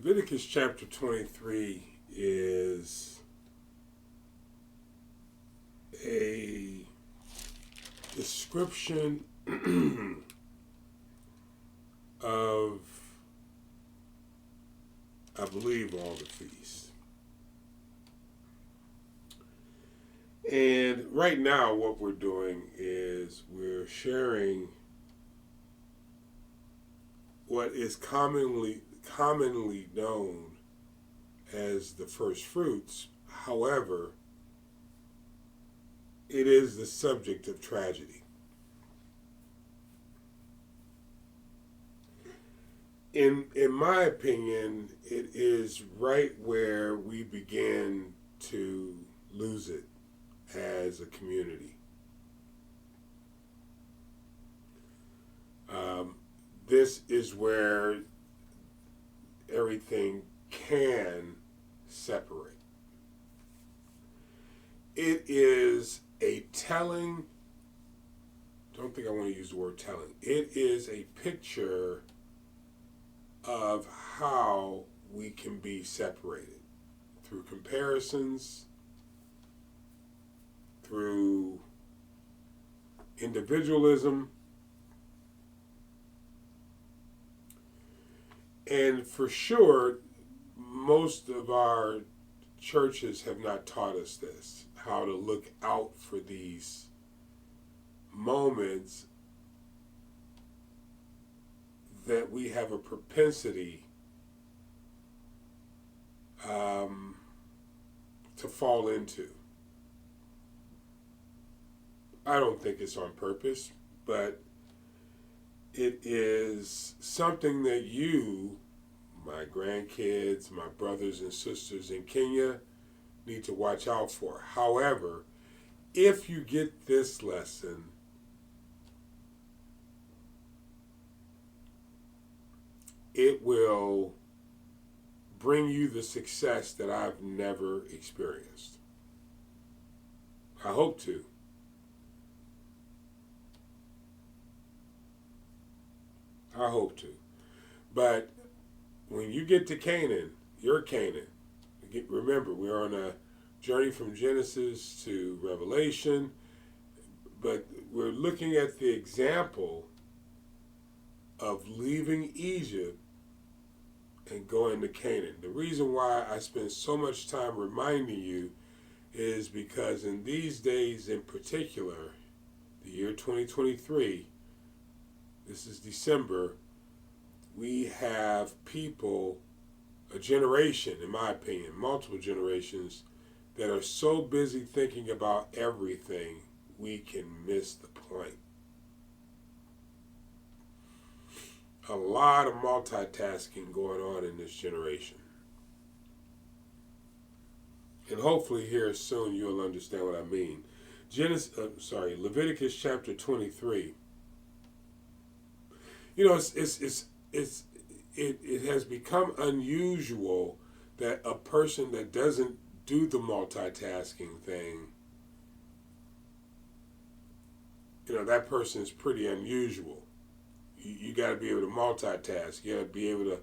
Leviticus chapter 23 is a description of, I believe, all the feasts. And right now what we're doing is we're sharing what is commonly known as the first fruits. However, it is the subject of tragedy. In my opinion, it is right where we begin to lose it as a community. This is where everything can separate. It is a telling, don't think I want to use the word telling. It is a picture of how we can be separated through comparisons, through individualism, and for sure, most of our churches have not taught us this, how to look out for these moments that we have a propensity to fall into. I don't think it's on purpose, but it is something that you, my grandkids, my brothers and sisters in Kenya, need to watch out for. However, if you get this lesson, it will bring you the success that I've never experienced. I hope to. I hope to. But when you get to Canaan, you're Canaan. Remember, we're on a journey from Genesis to Revelation, but we're looking at the example of leaving Egypt and going to Canaan. The reason why I spend so much time reminding you is because in these days in particular, the year 2023, this is December, we have people, a generation, in my opinion, multiple generations, that are so busy thinking about everything, we can miss the point. A lot of multitasking going on in this generation. And hopefully here soon you'll understand what I mean. Leviticus chapter 23. You know, it has become unusual that a person that doesn't do the multitasking thing, you know, that person is pretty unusual. You got to be able to multitask. You got to be able to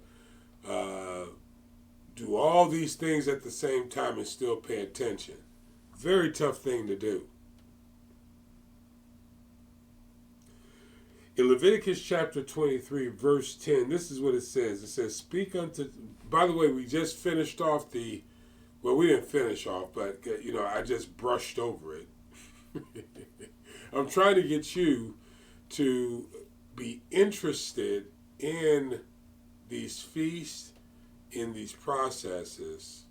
do all these things at the same time and still pay attention. Very tough thing to do. In Leviticus chapter 23, verse 10, this is what it says. It says, speak unto... By the way, we just finished off well, we didn't finish off, but, you know, I just brushed over it. I'm trying to get you to be interested in these feasts, in these processes,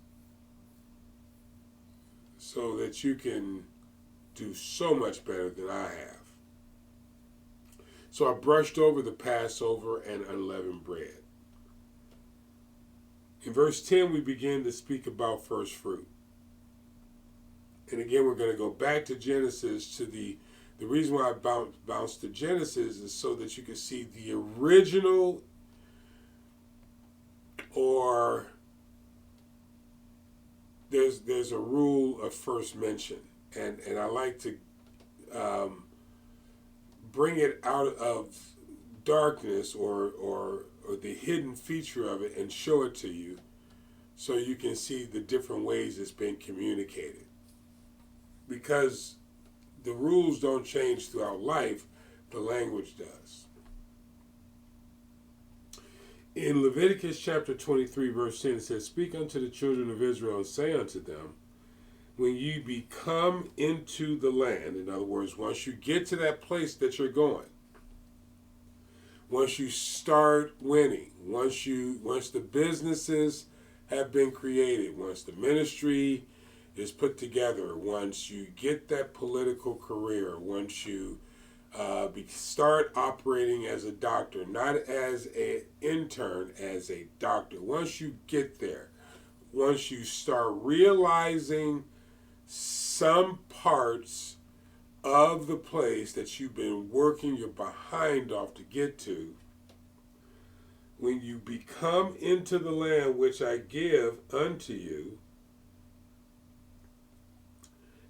so that you can do so much better than I have. So I brushed over the Passover and unleavened bread. In verse 10, we begin to speak about first fruit. And again, we're going to go back to Genesis to the reason why I bounced to Genesis is so that you can see the original, or there's a rule of first mention. And I like to bring it out of darkness or or the hidden feature of it and show it to you so you can see the different ways it's been communicated. Because the rules don't change throughout life, the language does. In Leviticus chapter 23, verse 10, it says, "Speak unto the children of Israel and say unto them, when you become into the land," in other words, once you get to that place that you're going, once you start winning, once the businesses have been created, once the ministry is put together, once you get that political career, once you start operating as a doctor, not as an intern, as a doctor. Once you get there, once you start realizing some parts of the place that you've been working your behind off to get to, when you become into the land which I give unto you,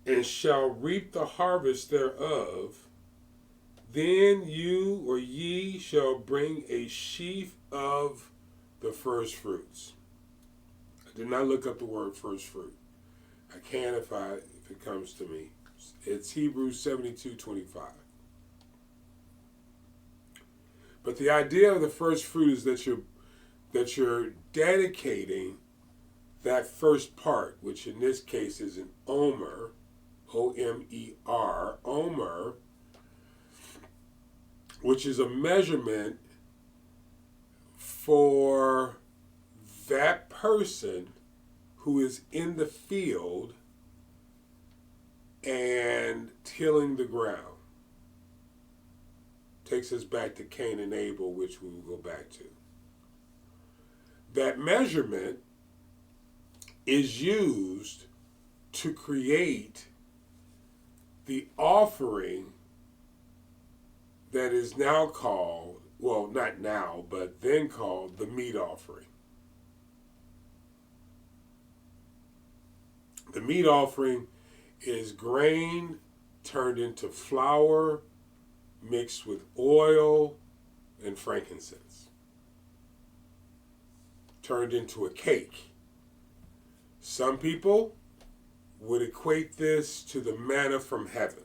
and shall reap the harvest thereof, then you or ye shall bring a sheaf of the first fruits. I did not look up the word first fruit. I can if it comes to me. It's Hebrews 72:25. But the idea of the first fruit is that you're dedicating that first part, which in this case is an omer, O-M-E-R, omer, which is a measurement for that person who is in the field and tilling the ground. Takes us back to Cain and Abel, which we will go back to. That measurement is used to create the offering that is now called, well, not now, but then called the meat offering. The meat offering is grain turned into flour mixed with oil and frankincense, turned into a cake. Some people would equate this to the manna from heaven.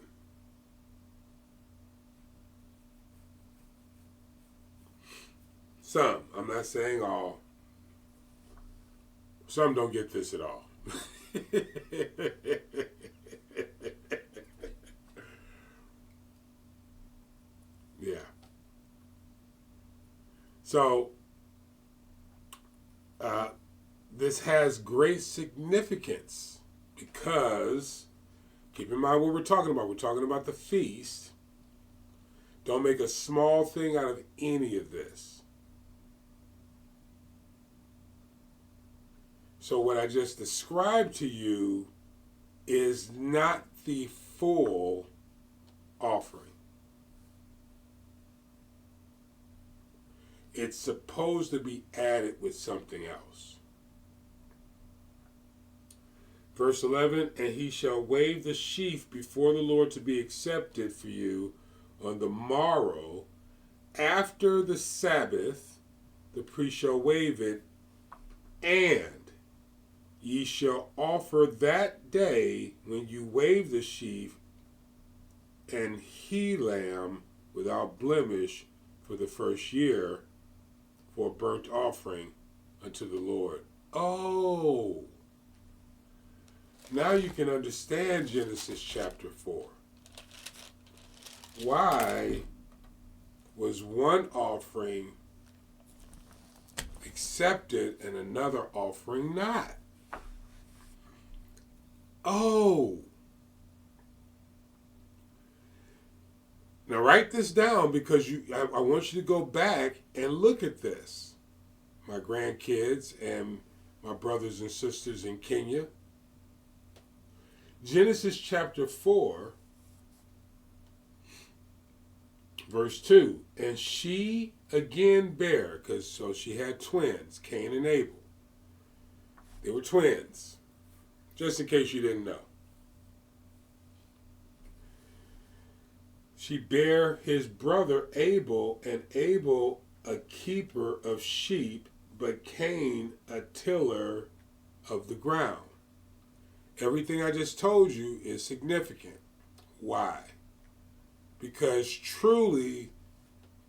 Some, I'm not saying all, some don't get this at all. Yeah. So, this has great significance because, keep in mind what we're talking about. We're talking about the feast. Don't make a small thing out of any of this. So what I just described to you is not the full offering. It's supposed to be added with something else. Verse 11, "And he shall wave the sheaf before the Lord to be accepted for you on the morrow after the Sabbath. The priest shall wave it, and ye shall offer that day when you wave the sheaf an he lamb without blemish for the first year for a burnt offering unto the Lord." Oh, now you can understand Genesis chapter 4. Why was one offering accepted and another offering not? Oh. Now write this down because I want you to go back and look at this. My grandkids and my brothers and sisters in Kenya. Genesis chapter 4, verse 2. "And she again bare," so she had twins, Cain and Abel. They were twins. Just in case you didn't know. "She bare his brother Abel, and Abel a keeper of sheep, but Cain a tiller of the ground. Everything I just told you is significant. Why? Because truly,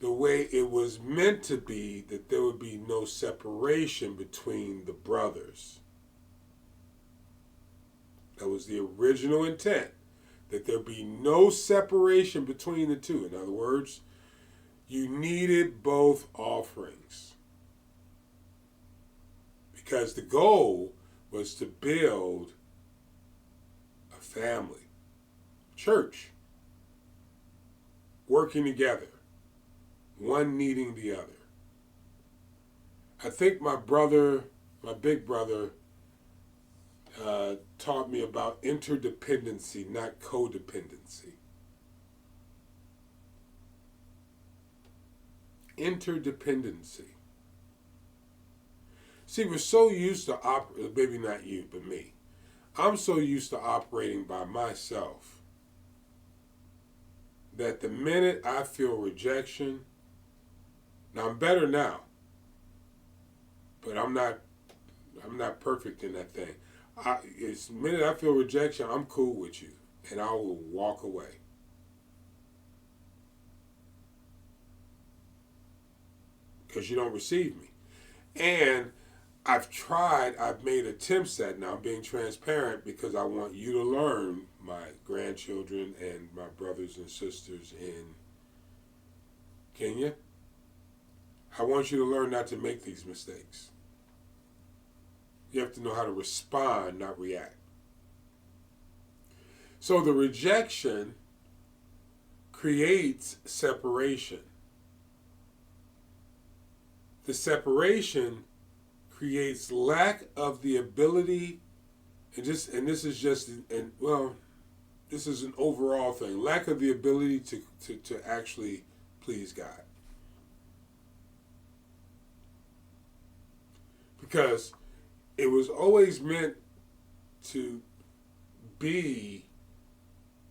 the way it was meant to be, that there would be no separation between the brothers. That was the original intent, that there be no separation between the two. In other words, you needed both offerings. Because the goal was to build a family, church, working together, one needing the other. I think my big brother, taught me about interdependency, not codependency. Interdependency. See, we're so used to maybe not you, but me. I'm so used to operating by myself that the minute I feel rejection, now I'm better now, but I'm not perfect in that thing. The minute I feel rejection, I'm cool with you, and I will walk away. Because you don't receive me. And I've made attempts at, now I'm being transparent because I want you to learn, my grandchildren and my brothers and sisters in Kenya. I want you to learn not to make these mistakes. You have to know how to respond, not react. So the rejection creates separation. The separation creates lack of the ability, this is an overall thing, lack of the ability to actually please God. Because it was always meant to be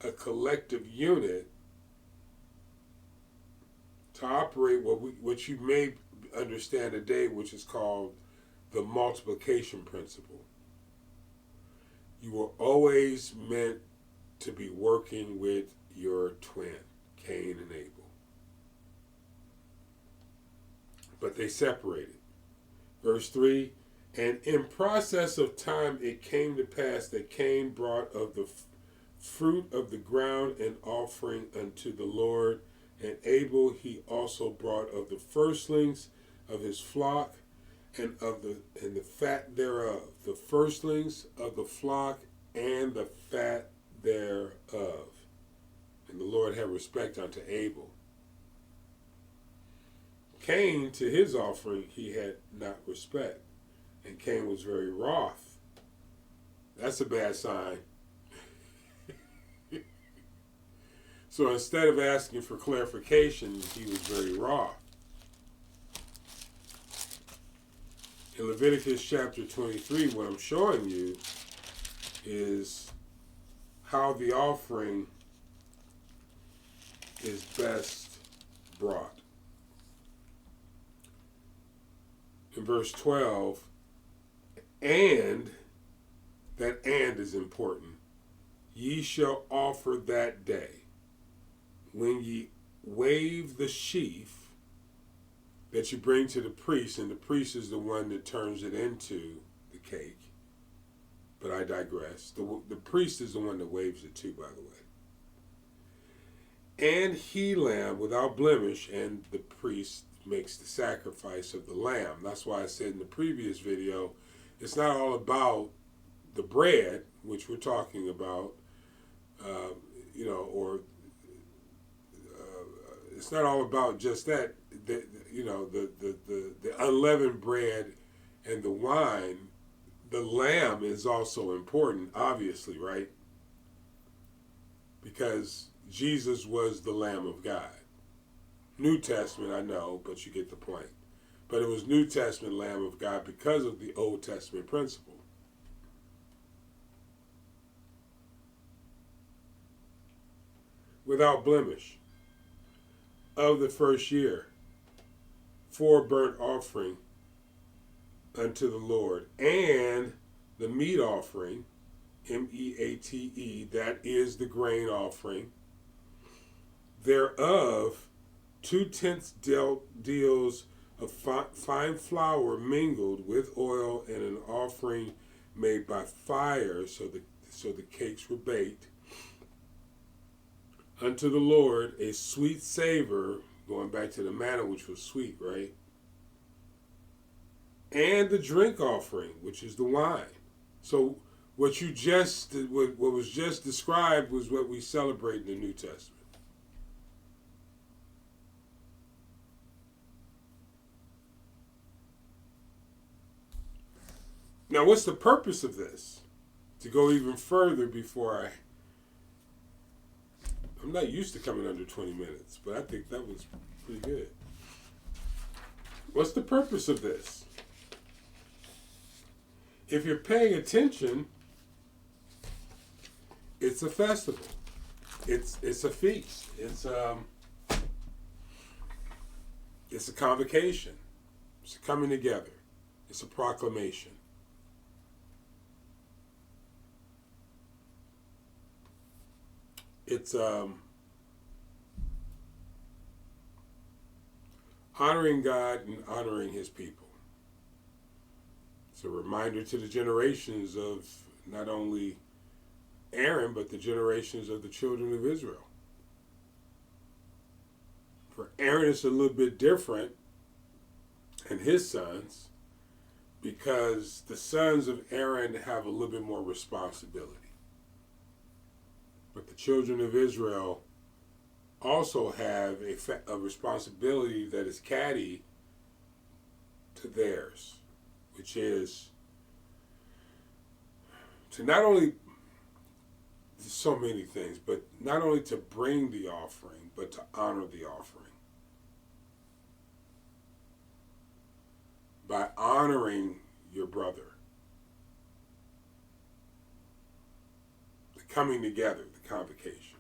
a collective unit to operate what you may understand today, which is called the multiplication principle. You were always meant to be working with your twin, Cain and Abel. But they separated. Verse 3, and in process of time it came to pass that Cain brought of the fruit of the ground an offering unto the Lord, and Abel he also brought of the firstlings of his flock and the fat thereof, the firstlings of the flock and the fat thereof. And the Lord had respect unto Abel. Cain, to his offering, he had not respect. And Cain was very wroth. That's a bad sign. So instead of asking for clarification, he was very wroth. In Leviticus chapter 23, what I'm showing you is how the offering is best brought. In verse 12, and, that and is important, ye shall offer that day, when ye wave the sheaf that you bring to the priest, and the priest is the one that turns it into the cake. But I digress. The priest is the one that waves it too, by the way. And he lamb without blemish, and the priest makes the sacrifice of the lamb. That's why I said in the previous video, it's not all about the bread, which we're talking about, it's not all about just that. The unleavened bread and the wine. The lamb is also important, obviously, right? Because Jesus was the Lamb of God. New Testament, I know, but you get the point. But it was New Testament Lamb of God because of the Old Testament principle. Without blemish, of the first year, for a burnt offering unto the Lord, and the meat offering, meate, that is the grain offering, thereof 2/10 deals of fine flour mingled with oil, and an offering made by fire, so the cakes were baked unto the Lord, a sweet savor, going back to the manna, which was sweet, right? And the drink offering, which is the wine. So what was just described was what we celebrate in the New Testament. Now, what's the purpose of this? To go even further before I'm not used to coming under 20 minutes, but I think that was pretty good. What's the purpose of this? If you're paying attention, it's a festival. It's a feast. It's a convocation. It's a coming together. It's a proclamation. It's honoring God and honoring his people. It's a reminder to the generations of not only Aaron, but the generations of the children of Israel. For Aaron, it's a little bit different, and his sons, because the sons of Aaron have a little bit more responsibility. But the children of Israel also have a responsibility that is caddy to theirs, which is to not only, so many things, but not only to bring the offering, but to honor the offering. By honoring your brother. The coming together, the convocation.